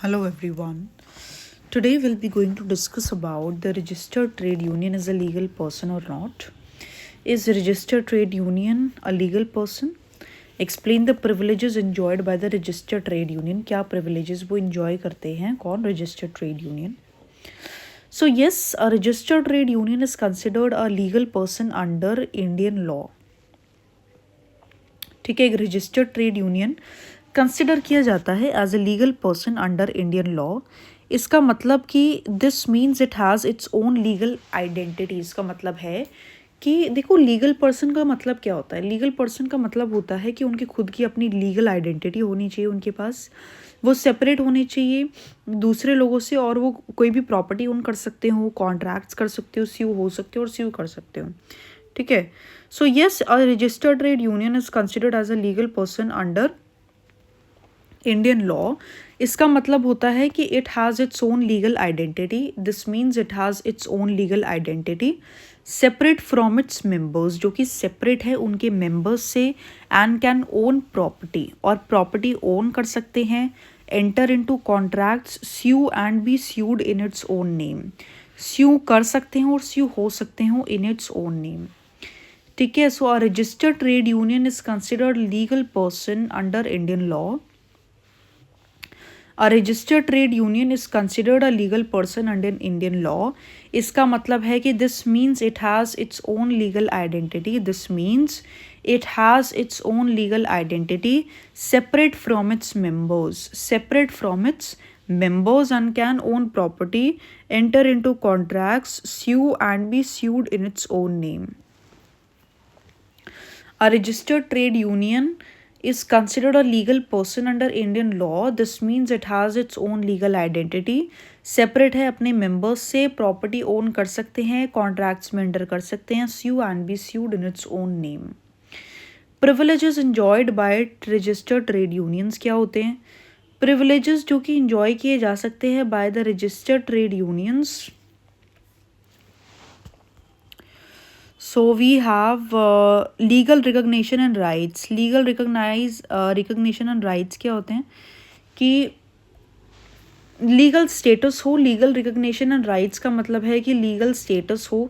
Hello everyone. Today we'll be going to discuss about the registered trade union is a legal person or not. Is registered trade union a legal person? Explain the privileges enjoyed by the registered trade union. क्या privileges वो enjoy करते हैं कौन registered trade union? So yes, a registered trade union is considered a legal person under Indian law. ठीक है, एक registered trade union consider किया जाता है as a legal person under Indian law. इसका मतलब कि this means it has its own legal identity. इसका मतलब है कि देखो, लीगल पर्सन का मतलब क्या होता है. लीगल पर्सन का मतलब होता है कि उनकी खुद की अपनी लीगल आइडेंटिटी होनी चाहिए उनके पास. वो सेपरेट होने चाहिए दूसरे लोगों से, और वो कोई भी प्रॉपर्टी ओन कर सकते हो, कॉन्ट्रैक्ट्स कर सकते हो, स्यू हो सकते हो और स्यू कर सकते हो. ठीक है. So yes, a registered trade union is considered as a legal person under Indian law. इसका मतलब होता है कि it has its own legal identity. This means it has its own legal identity separate from its members, जो कि separate है उनके members से, एंड कैन ओन प्रॉपर्टी, और प्रॉपर्टी ओन कर सकते हैं, enter into contracts, sue and be sued in its own name. स्यू कर सकते हैं और स्यू हो सकते हो इन इट्स ओन नेम. ठीक है. So a registered trade union is considered legal person under Indian law. A registered trade union is considered a legal person under Indian law. इसका मतलब है कि this means it has its own legal identity. This means it has its own legal identity separate from its members, separate from its members, and can own property, enter into contracts, sue and be sued in its own name. A registered trade union is considered a legal person under Indian law. This means it has its own legal identity. Separate है अपने members से, property own कर सकते हैं, contracts में enter कर सकते हैं, sue and be sued in its own name. Privileges enjoyed by registered trade unions क्या होते हैं? प्रिविलेजेस जो कि इंजॉय किए जा सकते हैं by the registered trade unions. So we have legal recognition and rights. Legal recognition and rights क्या होते हैं कि लीगल स्टेटस हो. लीगल रिकग्निशन एंड राइट्स का मतलब है कि लीगल स्टेटस हो.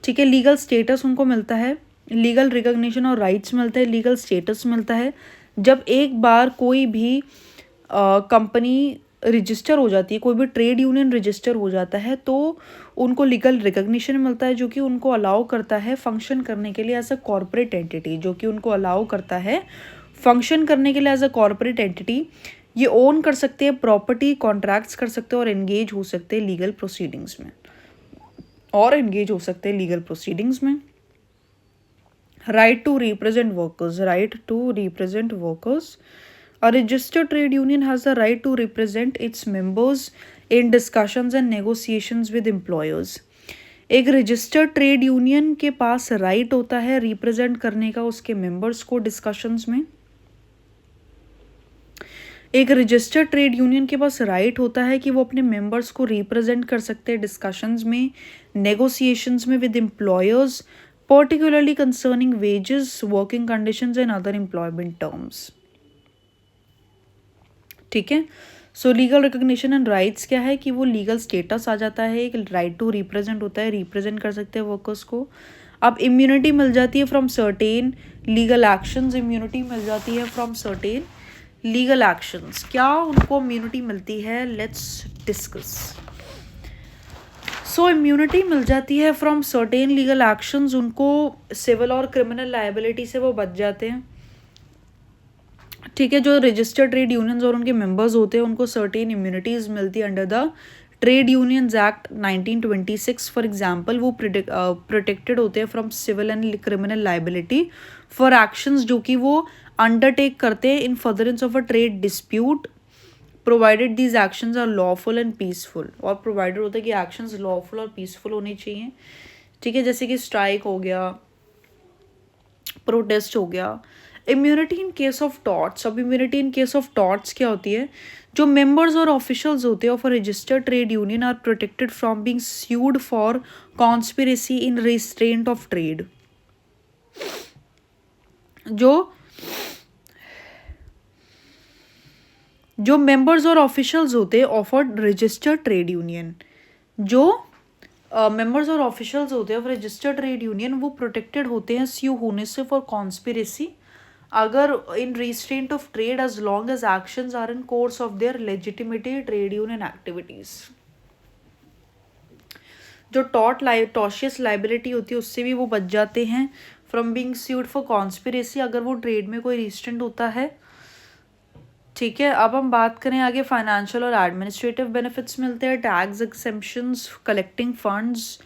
ठीक है. लीगल स्टेटस उनको मिलता है, लीगल रिकग्निशन और राइट्स मिलते हैं, लीगल स्टेटस मिलता है जब एक बार कोई भी कंपनी रजिस्टर हो जाती है, कोई भी ट्रेड यूनियन रजिस्टर हो जाता है, तो उनको लीगल रिकग्निशन मिलता है जो कि उनको अलाउ करता है फंक्शन करने के लिए एज अ कॉर्पोरेट एंटिटी, जो कि उनको अलाउ करता है फंक्शन करने के लिए एज अ कॉर्पोरेट एंटिटी. ये ओन कर सकते हैं प्रॉपर्टी, कॉन्ट्रैक्ट्स कर सकते हैं और एंगेज हो सकते हैं लीगल प्रोसीडिंग्स में, right to represent workers. Right to represent workers. A registered trade union has the right to represent its members in discussions and negotiations with employers. एक रजिस्टर्ड ट्रेड यूनियन के पास right होता है represent करने का उसके members को discussions में. एक रजिस्टर्ड ट्रेड यूनियन के पास राइट होता है कि वो अपने मेंबर्स को रिप्रेजेंट कर सकते हैं डिस्कशंस में, नेगोशिएशंस में with employers, particularly concerning wages, working conditions and other employment terms. ठीक है. सो लीगल रिकग्निशन एंड राइट्स क्या है कि वो लीगल स्टेटस आ जाता है, एक राइट टू रिप्रेजेंट होता है, रिप्रेजेंट कर सकते हैं वर्कर्स को. अब इम्यूनिटी मिल जाती है from certain legal actions. Immunity मिल जाती है फ्रॉम सर्टेन लीगल एक्शंस. क्या उनको इम्यूनिटी मिलती है? Let's discuss. सो इम्यूनिटी मिल जाती है फ्रॉम सर्टेन लीगल एक्शंस. उनको सिविल और क्रिमिनल लायबिलिटी से वो बच जाते हैं. ठीक है. जो रजिस्टर्ड ट्रेड यूनियंस और उनके मेंबर्स होते हैं उनको सर्टेन इम्यूनिटीज़ मिलती है under the trade unions act 1926. For example वो प्रोटेक्टेड होते हैं from civil and criminal liability for actions जो कि वो अंडरटेक करते हैं in furtherance of a trade dispute, provided these actions are lawful and peaceful. और प्रोवाइडेड होता है कि एक्शंस लॉफुल और पीसफुल होने चाहिए. ठीक है. जैसे कि स्ट्राइक हो गया, प्रोटेस्ट हो गया. Immunity in case of torts. अब immunity in case of torts क्या होती है? जो मेंबर्स और ऑफिशियल्स होते हैं of a registered trade union are protected from being sued for conspiracy in restraint of trade. जो जो मेंबर्स और ऑफिशियल्स होते हैं of a registered trade union, जो मेंबर्स और ऑफिशियल्स होते हैं ऑफ रजिस्टर्ड ट्रेड यूनियन, वो प्रोटेक्टेड होते हैं स्यू होने से फॉर कॉन्स्पिरेसी अगर in restraint of trade as long as actions are in course of their legitimacy trade union activities. जो टॉशियस लाइबिलिटी होती है उससे भी वो बच जाते हैं from being sued for conspiracy अगर वो ट्रेड में कोई रिस्ट्रेंट होता है। ठीक है, अब हम बात करें आगे फाइनेंशियल और एडमिनिस्ट्रेटिव बेनिफिट्स मिलते हैं, टैक्स एक्सेम्पशंस, कलेक्टिंग फंड्स।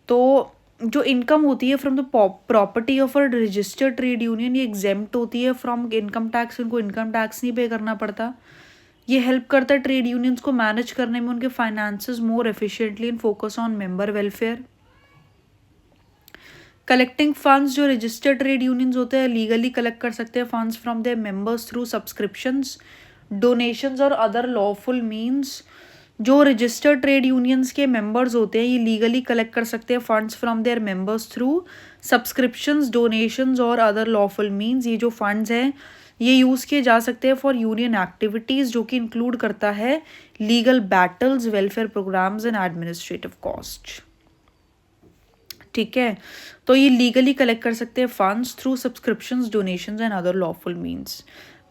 तो जो इनकम होती है from the property of a registered trade union ये एग्जेम्प्ट होती है फ्रॉम इनकम टैक्स, उनको इनकम टैक्स नहीं पे करना पड़ता। ये हेल्प करता है ट्रेड यूनियंस को मैनेज करने में उनके finances more efficiently and focus on member welfare. Collecting funds, जो रजिस्टर्ड ट्रेड यूनियंस होते हैं लीगली कलेक्ट कर सकते हैं funds from there members through subscriptions, donations और अदर लॉफुल मीन्स। जो रजिस्टर्ड ट्रेड यूनियंस के मेंबर्स होते हैं ये लीगली कलेक्ट कर सकते हैं funds from there members through subscriptions, donations और अदर लॉफुल मीन्स। ये जो फंड्स हैं ये यूज़ किए जा सकते हैं फॉर यूनियन एक्टिविटीज़, जो कि इंक्लूड करता है legal battles, welfare programmes and administrative cost. ठीक है, तो ये लीगली कलेक्ट कर सकते हैं funds through subscriptions, donations and other lawful means.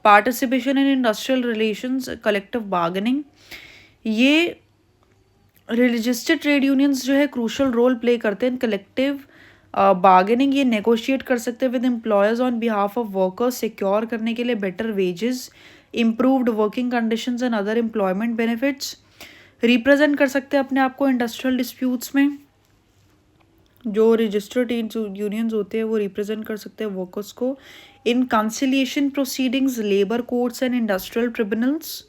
Participation in industrial relations, collective bargaining, ये रजिस्टर्ड ट्रेड यूनियंस जो है क्रूशल रोल प्ले करते हैं कलेक्टिव बार्गेनिंग। ये नेगोशिएट कर सकते हैं with employers on behalf of workers, secure करने के लिए better wages, improved working conditions and other employment benefits. Represent कर सकते हैं अपने आप को इंडस्ट्रियल डिस्प्यूट्स में। जो रजिस्टर्ड यूनियंस होते हैं वो रिप्रेजेंट कर सकते हैं वर्कर्स को in conciliation proceedings, labour courts and industrial tribunals.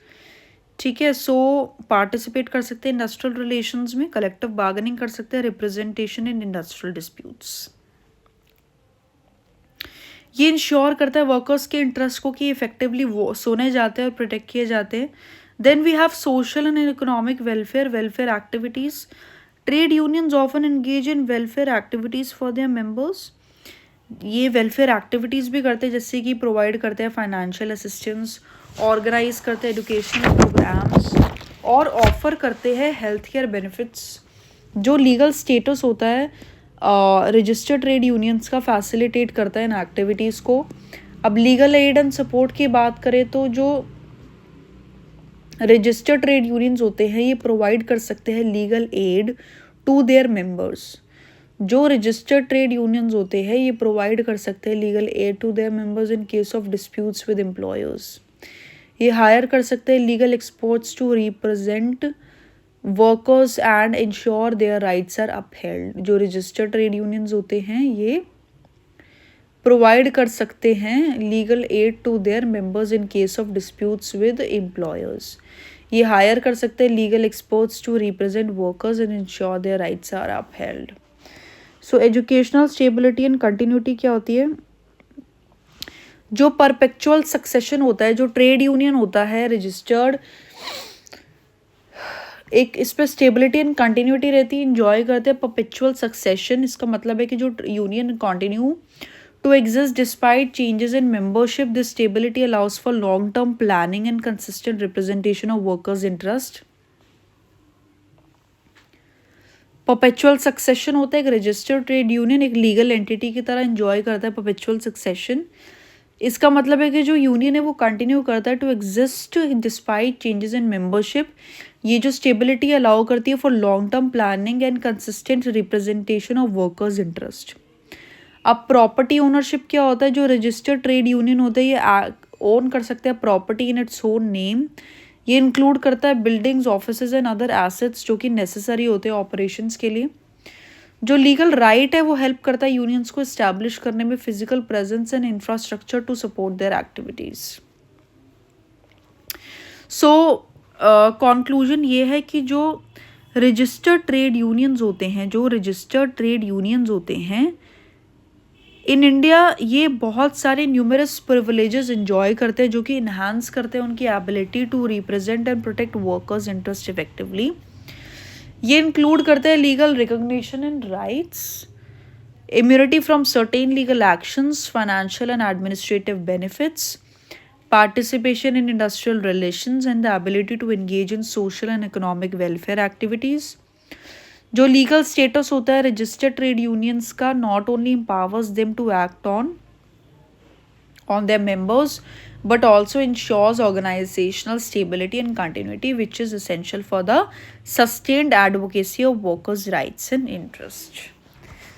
ठीक है, सो पार्टिसिपेट कर सकते हैं इंडस्ट्रियल रिलेशंस में, कलेक्टिव बार्गेनिंग कर सकते हैं, रिप्रेजेंटेशन इन इंडस्ट्रियल डिस्प्यूट्स। ये इंश्योर करता है वर्कर्स के इंटरेस्ट को कि इफेक्टिवली वो सुने जाते हैं और प्रोटेक्ट किए जाते हैं। Then we have social and economic welfare activities. Trade unions often engage in welfare activities for their members. ये वेलफेयर एक्टिविटीज़ भी करते हैं जैसे कि प्रोवाइड करते हैं फाइनेंशियल असिस्टेंस, ऑर्गेनाइज करते हैं एजुकेशनल प्रोग्राम्स और ऑफर करते हैं हेल्थ केयर बेनिफिट्स। जो लीगल स्टेटस होता है रजिस्टर्ड ट्रेड यूनियंस का फैसिलिटेट करता है इन एक्टिविटीज़ को। अब लीगल एड एंड सपोर्ट की बात करें तो जो रजिस्टर्ड ट्रेड यूनियंस होते हैं ये प्रोवाइड कर सकते हैं legal aid to their members. जो रजिस्टर्ड ट्रेड यूनियंस होते हैं ये प्रोवाइड कर सकते हैं legal aid to their members in case of disputes with employers. ये हायर कर सकते हैं legal experts to represent workers and ensure their rights are upheld. जो रजिस्टर्ड ट्रेड यूनियंस होते हैं ये प्रोवाइड कर सकते हैं legal aid to their members in case of disputes with employers. ये हायर कर सकते हैं legal experts to represent workers and ensure their rights are upheld. So educational stability and continuity क्या होती है? जो परपेचुअल सक्सेशन होता है, जो ट्रेड यूनियन होता है रजिस्टर्ड, एक इस पर स्टेबिलिटी एंड कंटिन्यूटी रहती है, इंजॉय करते हैं परपेचुअल सक्सेशन। इसका मतलब है कि जो union continue to exist despite changes in membership. This stability allows for long term planning and consistent representation of workers interest. Perpetual succession होता है, एक रजिस्टर्ड ट्रेड यूनियन एक लीगल एंटिटी की तरह इंजॉय करता है परपेचुअल सक्सेशन। इसका मतलब है कि जो यूनियन है वो कंटिन्यू करता है to exist despite changes in membership. ये जो स्टेबिलिटी अलाउ करती है for long term planning and consistent representation of workers interest. अब प्रॉपर्टी ओनरशिप क्या होता है? जो रजिस्टर्ड ट्रेड यूनियन होता है ये ओन कर सकते हैं property in its own name. ये इंक्लूड करता है buildings, offices and other assets जो कि नेसेसरी होते हैं ऑपरेशंस के लिए। जो लीगल राइट है वो हेल्प करता है यूनियंस को इस्टेब्लिश करने में physical presence and infrastructure to support their activities. So conclusion ये है कि जो रजिस्टर्ड ट्रेड यूनियंस होते हैं, इन इंडिया ये बहुत सारे न्यूमरस प्रिविलेजेस इंजॉय करते हैं जो कि इन्हांस करते हैं उनकी ability to represent and protect workers interest effectively. ये इंक्लूड करते हैं legal recognition and rights, immunity from certain legal actions, financial and administrative benefits, participation in industrial relations and the ability to engage in social and economic welfare activities. जो legal status होता है registered trade unions का, not only empowers them to act on their members but also ensures organizational stability and continuity, which is essential for the sustained advocacy of workers' rights and interests.